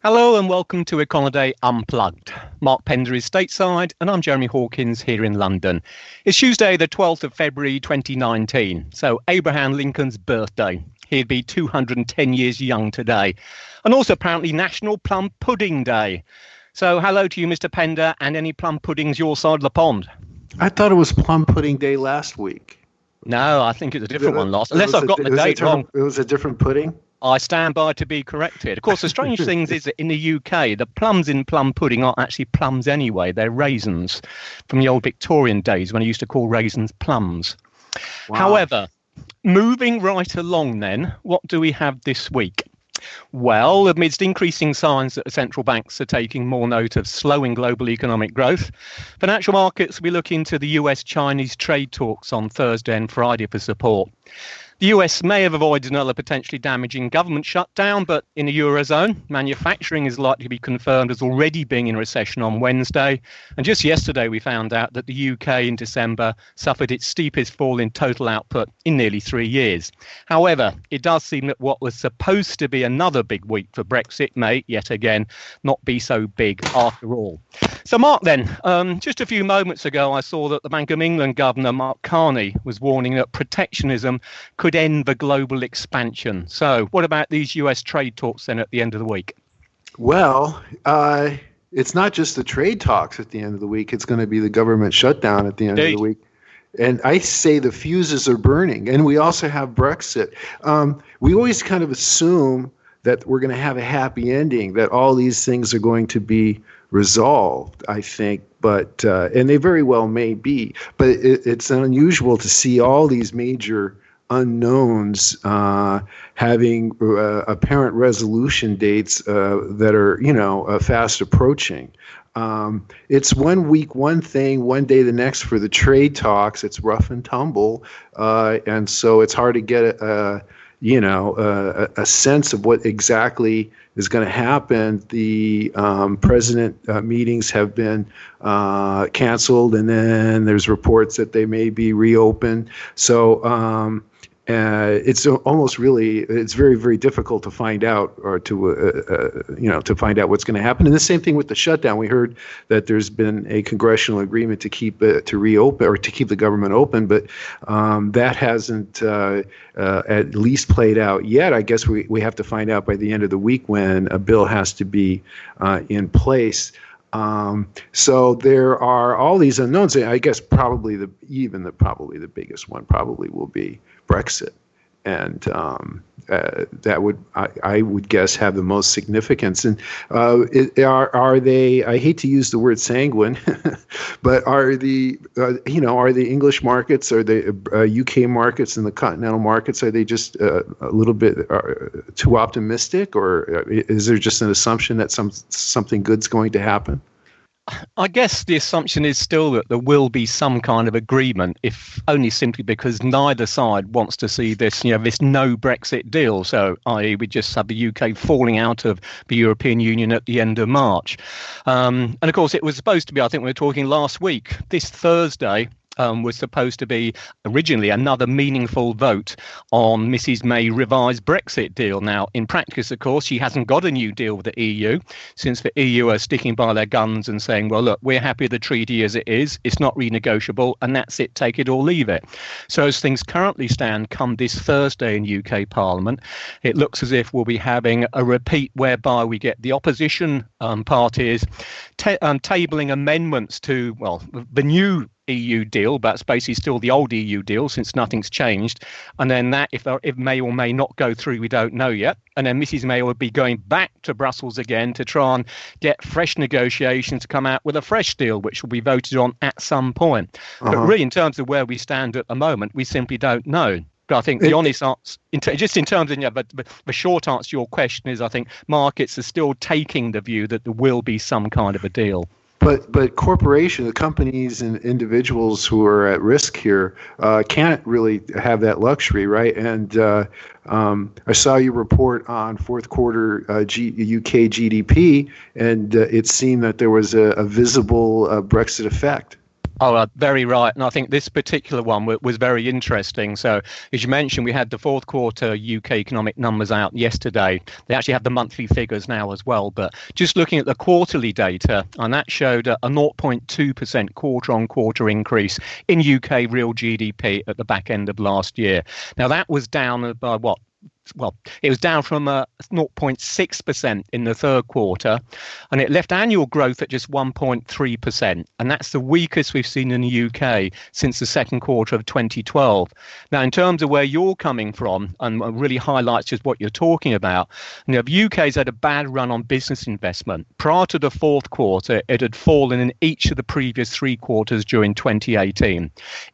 Hello and welcome to Econoday Unplugged. Mark Pender is stateside and I'm Jeremy Hawkins here in London. It's Tuesday the 12th of February 2019, so Abraham Lincoln's birthday. He'd be 210 years young today. And also apparently National Plum Pudding Day. So hello to you, Mr. Pender, and any plum puddings your side of the pond? I thought it was Plum Pudding Day last week. No, I think it's a different one last. Unless I've got the date wrong. It was a different pudding? I stand by to be corrected. Of course, the strange thing is that in the UK, the plums in plum pudding aren't actually plums anyway. They're raisins from the old Victorian days when I used to call raisins plums. Wow. However, moving right along then, what do we have this week? Well, amidst increasing signs that the central banks are taking more note of slowing global economic growth, financial markets will be looking to the US-Chinese trade talks on Thursday and Friday for support. The US may have avoided another potentially damaging government shutdown, but in the Eurozone, manufacturing is likely to be confirmed as already being in recession on Wednesday. And just yesterday, we found out that the UK in December suffered its steepest fall in total output in nearly 3 years. However, it does seem that what was supposed to be another big week for Brexit may, yet again, not be so big after all. So, Mark, then, just a few moments ago, I saw that the Bank of England Governor, Mark Carney, was warning that protectionism could end the global expansion. So what about these US trade talks then at the end of the week? Well, it's not just the trade talks at the end of the week. It's going to be the government shutdown at the end of the week. And I say the fuses are burning. And we also have Brexit. We always kind of assume that we're going to have a happy ending, that all these things are going to be resolved, I think, but and they very well may be. But it's unusual to see all these major unknowns having apparent resolution dates that are, fast approaching. It's 1 week, one thing, one day the next for the trade talks. It's rough and tumble, and so it's hard to get a sense of what exactly is going to happen. The president meetings have been canceled, and then there's reports that they may be reopened. So it's almost really, it's very, very difficult to find out or to find out what's going to happen. And the same thing with the shutdown. We heard that there's been a congressional agreement to keep to reopen or to keep the government open, but that hasn't at least played out yet. I guess we have to find out by the end of the week when a bill has to be in place. So there are all these unknowns. I guess probably the biggest one probably will be Brexit, and that would I would guess have the most significance. And are they? I hate to use the word sanguine, but are the English markets, are the UK markets, and the continental markets, are they just a little bit too optimistic, or is there just an assumption that something good's going to happen? I guess the assumption is still that there will be some kind of agreement, if only simply because neither side wants to see this, this no Brexit deal. So, i.e., we just have the UK falling out of the European Union at the end of March. And of course, it was supposed to be, I think we were talking last week, this Thursday, was supposed to be originally another meaningful vote on Mrs. May's revised Brexit deal. Now, in practice, of course, she hasn't got a new deal with the EU, since the EU are sticking by their guns and saying, well, look, we're happy with the treaty as it is. It's not renegotiable, and that's it. Take it or leave it. So as things currently stand, come this Thursday in UK Parliament, it looks as if we'll be having a repeat whereby we get the opposition parties tabling amendments to, well, the new EU deal, but it's basically still the old EU deal since nothing's changed. And then that, if may or may not go through, we don't know yet. And then Mrs. May will be going back to Brussels again to try and get fresh negotiations to come out with a fresh deal, which will be voted on at some point. But really, in terms of where we stand at the moment, we simply don't know. But I think the honest answer, just in terms of, but the short answer to your question is, I think markets are still taking the view that there will be some kind of a deal. But corporations, the companies and individuals who are at risk here can't really have that luxury, right? And I saw you report on fourth quarter UK GDP, and it seemed that there was a visible Brexit effect. Oh, very right. And I think this particular one was very interesting. So, as you mentioned, we had the fourth quarter UK economic numbers out yesterday. They actually have the monthly figures now as well. But just looking at the quarterly data, and that showed a 0.2% quarter on quarter increase in UK real GDP at the back end of last year. Now, that was down by what? Well, it was down from 0.6% in the third quarter, and it left annual growth at just 1.3%. And that's the weakest we've seen in the UK since the second quarter of 2012. Now, in terms of where you're coming from, and really highlights just what you're talking about, the UK's had a bad run on business investment. Prior to the fourth quarter, it had fallen in each of the previous three quarters during 2018.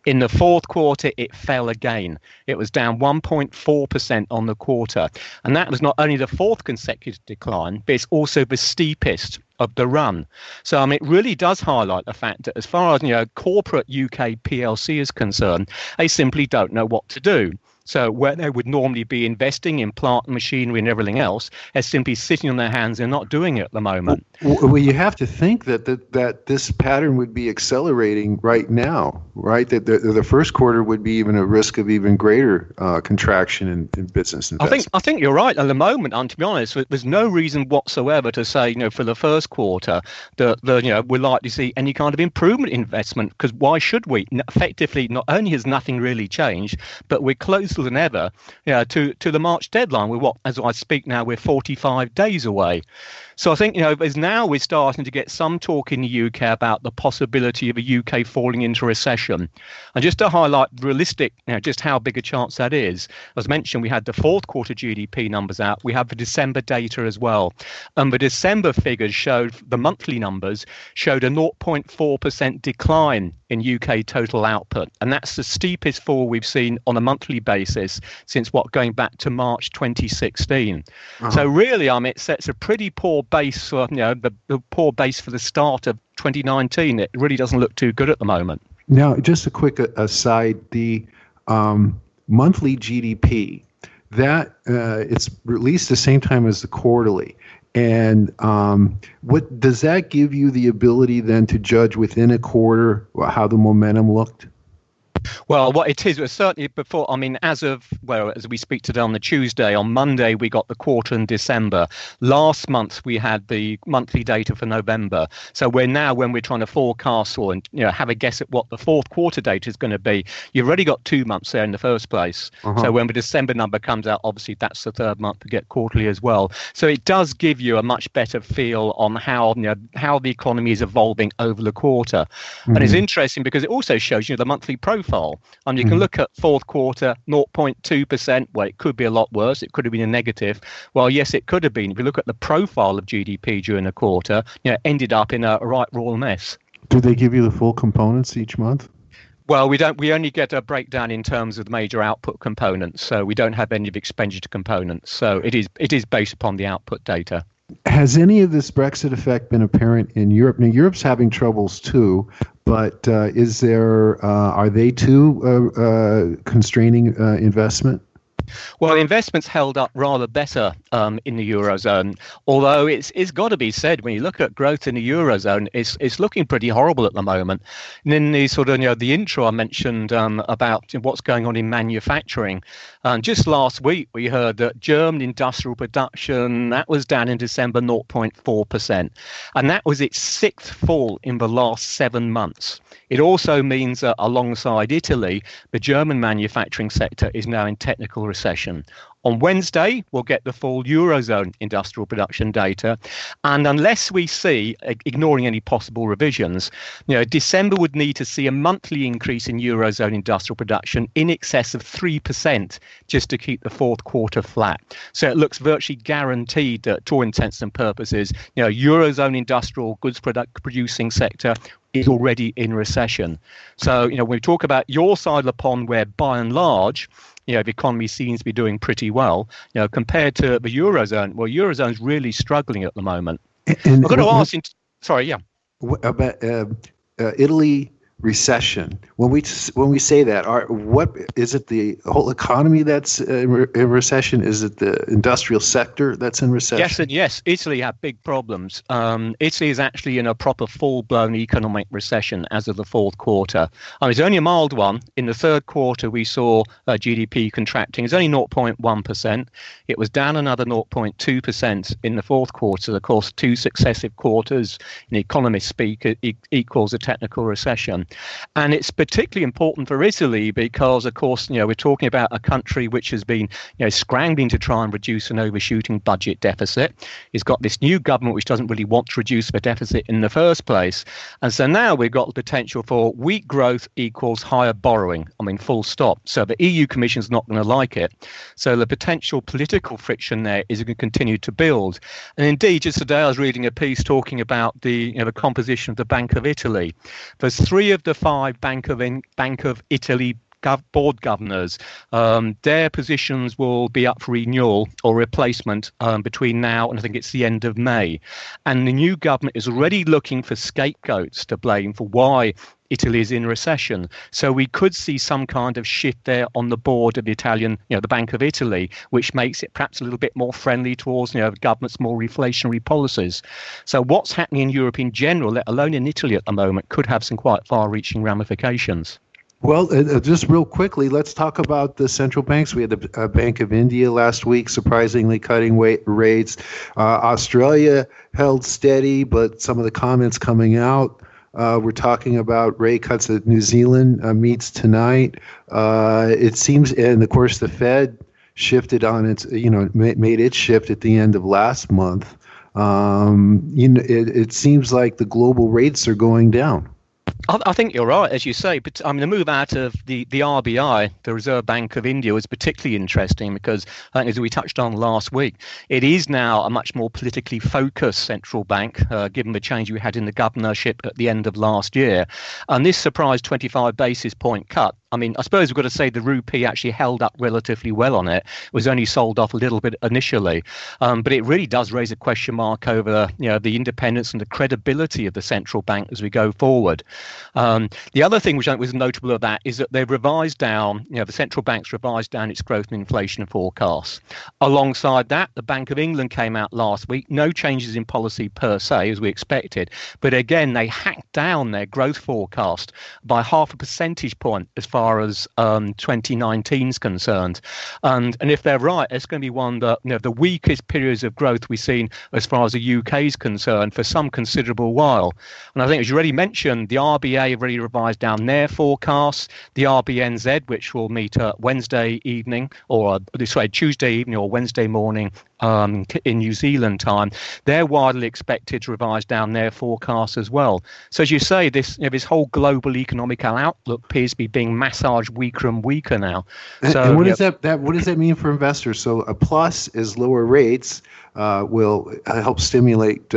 In the fourth quarter, it fell again. It was down 1.4% on the quarter. And that was not only the fourth consecutive decline, but it's also the steepest of the run. So it really does highlight the fact that as far as corporate UK PLC is concerned, they simply don't know what to do. So where they would normally be investing in plant and machinery and everything else, they're simply sitting on their hands and not doing it at the moment. Well, you have to think that this pattern would be accelerating right now, right? That the first quarter would be even a risk of even greater contraction in business investment. I think you're right at the moment. And to be honest, there's no reason whatsoever to say, for the first quarter that we're likely to see any kind of improvement in investment. Because why should we? Effectively, not only has nothing really changed, but we're closer than ever to the March deadline. As I speak now, we're 45 days away. So I think, as now we're starting to get some talk in the UK about the possibility of a UK falling into recession. And just to highlight realistic, just how big a chance that is, as mentioned, we had the fourth quarter GDP numbers out. We have the December data as well. And the December figures the monthly numbers showed a 0.4% decline in UK total output. And that's the steepest fall we've seen on a monthly basis since going back to March 2016. Uh-huh. So really, it sets a pretty poor base for the poor base for the start of 2019. It really doesn't look too good at the moment. Now, just a quick aside, the monthly GDP, that it's released the same time as the quarterly. And what does that give you the ability then to judge within a quarter how the momentum looked? Well, what it is, was certainly before, as we speak today on the Tuesday, on Monday, we got the quarter in December. Last month, we had the monthly data for November. So we're now, when we're trying to forecast or have a guess at what the fourth quarter data is going to be, you've already got 2 months there in the first place. Uh-huh. So when the December number comes out, obviously that's the third month to get quarterly as well. So it does give you a much better feel on how the economy is evolving over the quarter. Mm-hmm. And it's interesting because it also shows the monthly profile. And you can look at fourth quarter, 0.2%. Well, it could be a lot worse. It could have been a negative. Well, yes, it could have been. If you look at the profile of GDP during a quarter, ended up in a right royal mess. Do they give you the full components each month? Well, we don't. We only get a breakdown in terms of the major output components. So we don't have any of expenditure components. So it is based upon the output data. Has any of this Brexit effect been apparent in Europe? Now, Europe's having troubles too, but are they too constraining investment? Well, investment's held up rather better in the Eurozone, although it's got to be said, when you look at growth in the Eurozone, it's looking pretty horrible at the moment. And in the sort of, the intro I mentioned about what's going on in manufacturing, just last week we heard that German industrial production, that was down in December 0.4%, and that was its sixth fall in the last 7 months. It also means that alongside Italy, the German manufacturing sector is now in technical recession. On Wednesday, we'll get the full Eurozone industrial production data. And unless we see, ignoring any possible revisions, December would need to see a monthly increase in Eurozone industrial production in excess of 3% just to keep the fourth quarter flat. So it looks virtually guaranteed that, to all intents and purposes, Eurozone industrial goods producing sector is already in recession. So, when we talk about your side of the pond, where by and large, the economy seems to be doing pretty well, compared to the Eurozone, well, Eurozone's really struggling at the moment. And I've got to ask you, sorry, yeah. About Italy, recession. When we say that, what is it? The whole economy that's in recession? Is it the industrial sector that's in recession? Yes and yes. Italy had big problems. Italy is actually in a proper full-blown economic recession as of the fourth quarter. It's only a mild one. In the third quarter, we saw GDP contracting. It's only 0.1%. It was down another 0.2% in the fourth quarter. Of course, two successive quarters, in economist speak, equals a technical recession. And it's particularly important for Italy because, of course, we're talking about a country which has been, scrambling to try and reduce an overshooting budget deficit. It's got this new government which doesn't really want to reduce the deficit in the first place. And so now we've got the potential for weak growth equals higher borrowing. Full stop. So the EU Commission is not going to like it. So the potential political friction there is going to continue to build. And indeed, just today I was reading a piece talking about the composition of the Bank of Italy. There's 3 of the 5 Bank of Italy board governors. Their positions will be up for renewal or replacement between now and I think it's the end of May. And the new government is already looking for scapegoats to blame for why Italy is in recession. So we could see some kind of shift there on the board of the Italian, the Bank of Italy, which makes it perhaps a little bit more friendly towards, the government's more reflationary policies. So what's happening in Europe in general, let alone in Italy at the moment, could have some quite far-reaching ramifications. Well, just real quickly, let's talk about the central banks. We had the Bank of India last week, surprisingly cutting rates. Australia held steady, but some of the comments coming out, we're talking about rate cuts that New Zealand meets tonight. It seems, and of course, the Fed shifted on its, made its shift at the end of last month. It seems like the global rates are going down. I think you're right, as you say, but the move out of the RBI, the Reserve Bank of India, was particularly interesting because I think, as we touched on last week, it is now a much more politically focused central bank, given the change we had in the governorship at the end of last year. And this surprise 25 basis point cut, I suppose we've got to say the rupee actually held up relatively well on it. It was only sold off a little bit initially, but it really does raise a question mark over the independence and the credibility of the central bank as we go forward. The other thing which I think was notable of that is that they've revised down, the central bank's revised down its growth and inflation forecasts. Alongside that, the Bank of England came out last week, no changes in policy per se as we expected, but again they hacked down their growth forecast by 0.5 percentage point as far as 2019 is concerned. And if they're right, it's going to be one that the weakest periods of growth we've seen as far as the UK is concerned for some considerable while. And I think, as you already mentioned, the RBA have already revised down their forecasts. The RBNZ, which will meet Wednesday evening, or Tuesday evening or Wednesday morning in New Zealand time, they're widely expected to revise down their forecasts as well. So as you say, this whole global economic outlook appears to be being massaged weaker and weaker now. So and what does that mean for investors? So a plus is lower rates will help stimulate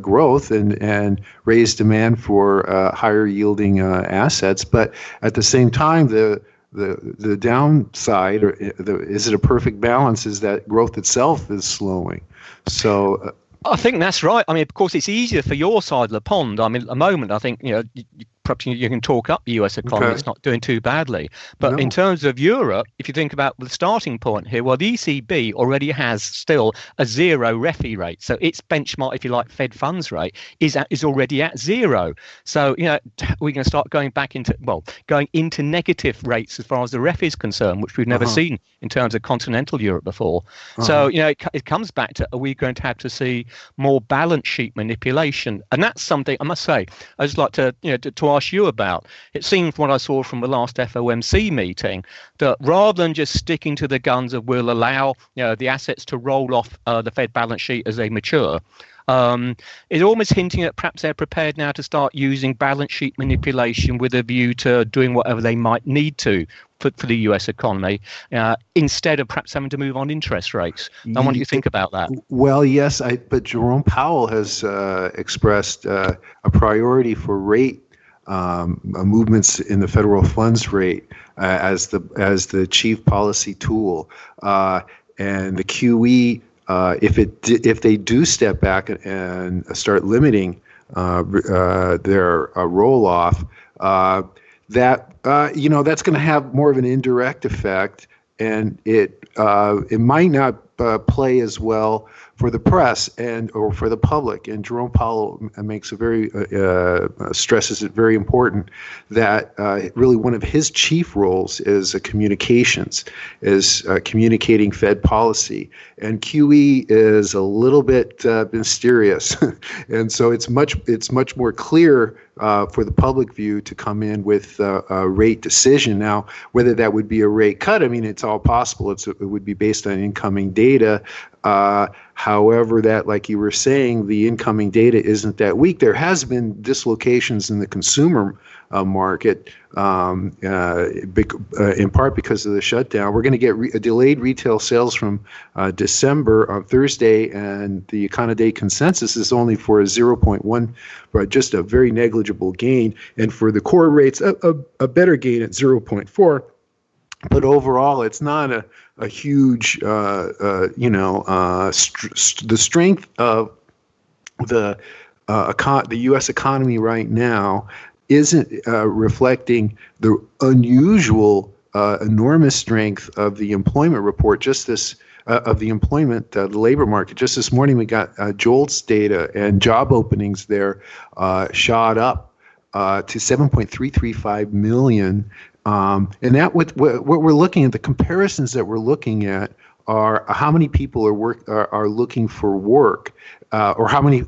growth and raise demand for higher yielding assets, but at the same time the downside, or is it a perfect balance, is that growth itself is slowing. So I think that's right. Of course, it's easier for your side of the pond. At the moment, I think, perhaps you can talk up the US economy. Okay. It's not doing too badly. But in terms of Europe, if you think about the starting point here, well, the ECB already has still a zero refi rate. So its benchmark, if you like, Fed funds rate is already at zero. So, we're going to start going into negative rates as far as the refi is concerned, which we've never seen in terms of continental Europe before. So, it comes back to, are we going to have to see more balance sheet manipulation? And that's something, I must say, I just like to ask you about. It seemed from what I saw from the last FOMC meeting that rather than just sticking to the guns of we'll allow the assets to roll off the Fed balance sheet as they mature, it's almost hinting at perhaps they're prepared now to start using balance sheet manipulation with a view to doing whatever they might need to for the US economy, instead of perhaps having to move on interest rates. And what do you think about that? Well, yes, but Jerome Powell has expressed a priority for rate movements in the federal funds rate as the chief policy tool, and the QE. If they do step back and start limiting their roll off, That's going to have more of an indirect effect, and it might not play as well for the press or for the public. And Jerome Powell makes stresses it very important that really one of his chief roles is communications, is communicating Fed policy. And QE is a little bit mysterious, and so it's much more clear for the public view to come in with a rate decision. Now, whether that would be a rate cut, I mean, it's all possible. It would be based on incoming data. However, that, like you were saying, the incoming data isn't that weak. There has been dislocations in the consumer market, in part because of the shutdown. We're going to get delayed retail sales from December on Thursday, and the Econoday consensus is only for a 0.1, but just a very negligible gain. And for the core rates, a better gain at 0.4. But overall, it's not a huge, the strength of the U.S. economy right now isn't reflecting the unusual, enormous strength of the employment report. The labor market. Just this morning, we got JOLTS data, and job openings there shot up to 7.335 million. And that what we're looking at, the comparisons that we're looking at are how many people are looking for work, or how many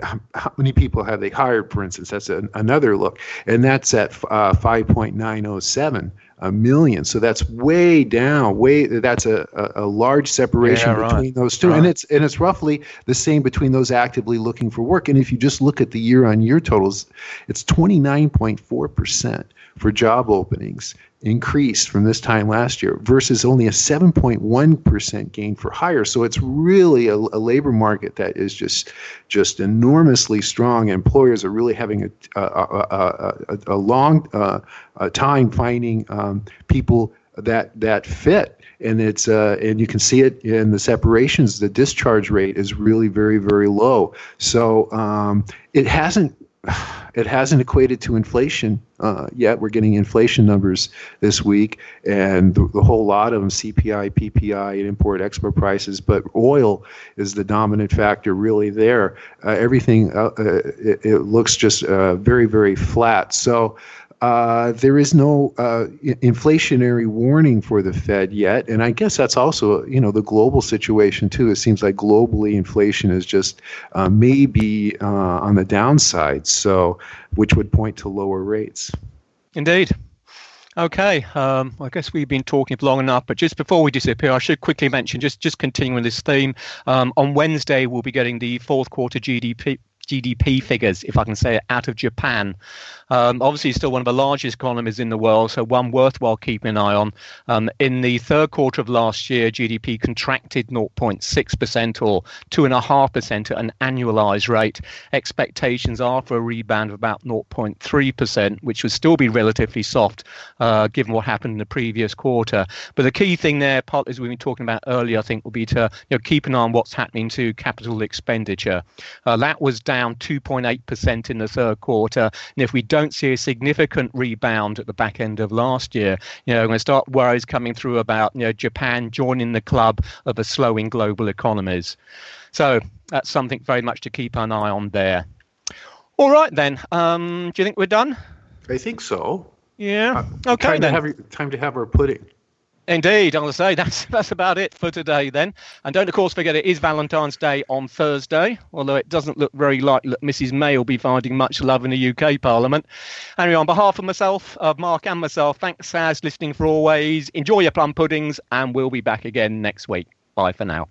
people have they hired, for instance. That's another look, and that's at 5.907 million. So that's way down. That's a large separation between those two, and it's roughly the same between those actively looking for work. And if you just look at the year-on-year totals, it's 29.4% for job openings increased from this time last year versus only a 7.1% gain for hires. So it's really a labor market that is just enormously strong. Employers are really having a long time finding people that fit. And and you can see it in the separations. The discharge rate is really very, very low. So it hasn't equated to inflation yet. We're getting inflation numbers this week, and the whole lot of them, CPI, PPI, and import-export prices. But oil is the dominant factor really there. Everything, it looks just very, very flat. So there is no inflationary warning for the Fed yet, and I guess that's also the global situation too. It seems like globally inflation is just maybe on the downside, so which would point to lower rates. Indeed. Okay, I guess we've been talking for long enough, but just before we disappear, I should quickly mention, just continuing this theme, on Wednesday we'll be getting the fourth quarter GDP figures, if I can say it, out of Japan. Obviously, it's still one of the largest economies in the world, so one worthwhile keeping an eye on. In the third quarter of last year, GDP contracted 0.6% or 2.5% at an annualized rate. Expectations are for a rebound of about 0.3%, which would still be relatively soft given what happened in the previous quarter. But the key thing there, partly as we've been talking about earlier, I think, will be to keep an eye on what's happening to capital expenditure. That was down 2.8% in the third quarter. And if we don't see a significant rebound at the back end of last year, we're going to start worries coming through about Japan joining the club of the slowing global economies. So that's something very much to keep an eye on there. All right, then. Do you think we're done? I think so. Yeah. Okay, time to have our pudding. Indeed, I'll say that's about it for today then. And don't, of course, forget it is Valentine's Day on Thursday, although it doesn't look very likely that Mrs May will be finding much love in the UK Parliament. Anyway, on behalf of myself, Mark and myself, thanks as listening for always. Enjoy your plum puddings, and we'll be back again next week. Bye for now.